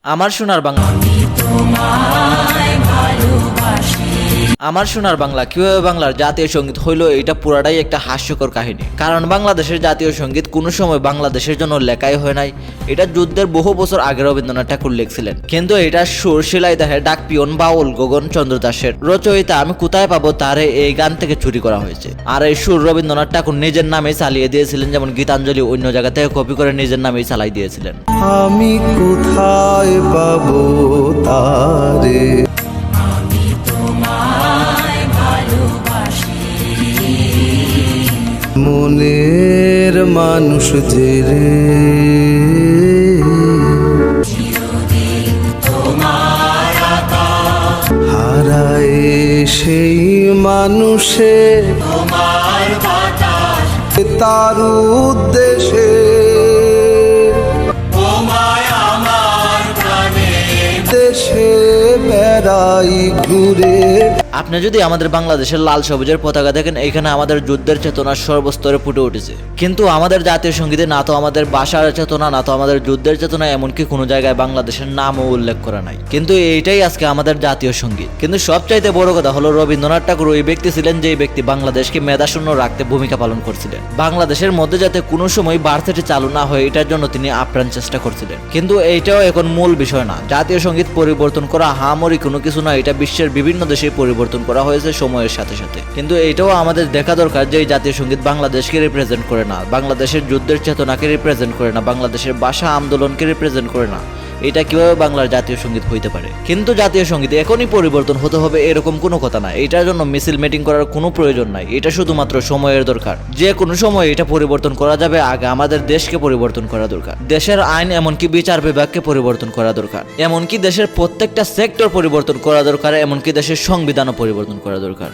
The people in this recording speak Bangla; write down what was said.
আমার সোনার বাংলা, আমার সোনার বাংলা কিভাবে বাংলার জাতীয় সঙ্গীত হইল, এটা পুরাটাই একটা হাস্যকর কাহিনী। কারণ বাংলাদেশের জাতীয় সঙ্গীত কোনো সময় বাংলাদেশের জন্য লেখাই হয় নাই। এটা যুদ্ধের বহু বছর আগে রবীন্দ্রনাথ ঠাকুর লিখছিলেন, কিন্তু এটা সুর শিলাইদহের ডাক পিয়ন বাউল গগন চন্দ্র দাসের রচয়িতা আমি কোথায় পাবো তারে এই গান থেকে চুরি করা হয়েছে। আর এই সুর রবীন্দ্রনাথ ঠাকুর নিজের নামেই চালিয়ে দিয়েছিলেন, যেমন গীতাঞ্জলি অন্য জায়গা থেকে কপি করে নিজের নামেই চালাই দিয়েছিলেন। আমি কোথায় পাবো তারে, মনের মানুষ যে রে, হারায় সেই মানুষে তার উদ্দেশ্যে দেশে বেড়াই ঘুরে। আপনি যদি আমাদের বাংলাদেশের লাল সবুজের পতাকা দেখেন, এখানে আমাদের যুদ্ধের চেতনা সর্বস্তরে ফুটে উঠেছে। কিন্তু আমাদের জাতীয় সঙ্গীতে না তো আমাদের ভাষার চেতনা, না তো আমাদের যুদ্ধের চেতনা, এমনকি কোনো জায়গায় বাংলাদেশের নামও উল্লেখ করা নাই। কিন্তু এইটাই আজকে আমাদের জাতীয় সঙ্গীত। কিন্তু সবচাইতে বড় কথা হলো, রবীন্দ্রনাথ ঠাকুর ওই ব্যক্তি ছিলেন যে ব্যক্তি বাংলাদেশকে মেধাশূন্য রাখতে ভূমিকা পালন করছিলেন। বাংলাদেশের মধ্যে যাতে কোনো সময় ভার্সিটি চালু না হয়, এটার জন্য তিনি আপ্রাণ চেষ্টা করছিলেন। কিন্তু এইটাও এখন মূল বিষয় না। জাতীয় সঙ্গীত পরিবর্তন করা হামরি কোনো কিছু না, এটা বিশ্বের বিভিন্ন দেশে পরিবর্তন করা হয়েছে সময়ের সাথে সাথে। কিন্তু এটাও আমাদের দেখা দরকার যে এই জাতীয় সঙ্গীত বাংলাদেশকে রিপ্রেজেন্ট করে না, বাংলাদেশের যুদ্ধের চেতনাকে রিপ্রেজেন্ট করে না, বাংলাদেশের ভাষা আন্দোলনকে রিপ্রেজেন্ট করে না। এটা কিভাবে বাংলার জাতীয় সঙ্গীত হইতে পারে? কিন্তু জাতীয় সঙ্গীত এখনই পরিবর্তন হতে হবে এরকম কোনো কথা না। এটার জন্য মিছিল মিটিং করার কোনো প্রয়োজন নাই। এটা শুধুমাত্র সময়ের দরকার। যে কোনো সময় এটা পরিবর্তন করা যাবে। আগে আমাদের দেশকে পরিবর্তন করা দরকার। দেশের আইন এমনকি বিচার বিভাগকে পরিবর্তন করা দরকার। এমনকি দেশের প্রত্যেকটা সেক্টর পরিবর্তন করা দরকার। এমনকি দেশের সংবিধানও পরিবর্তন করা দরকার।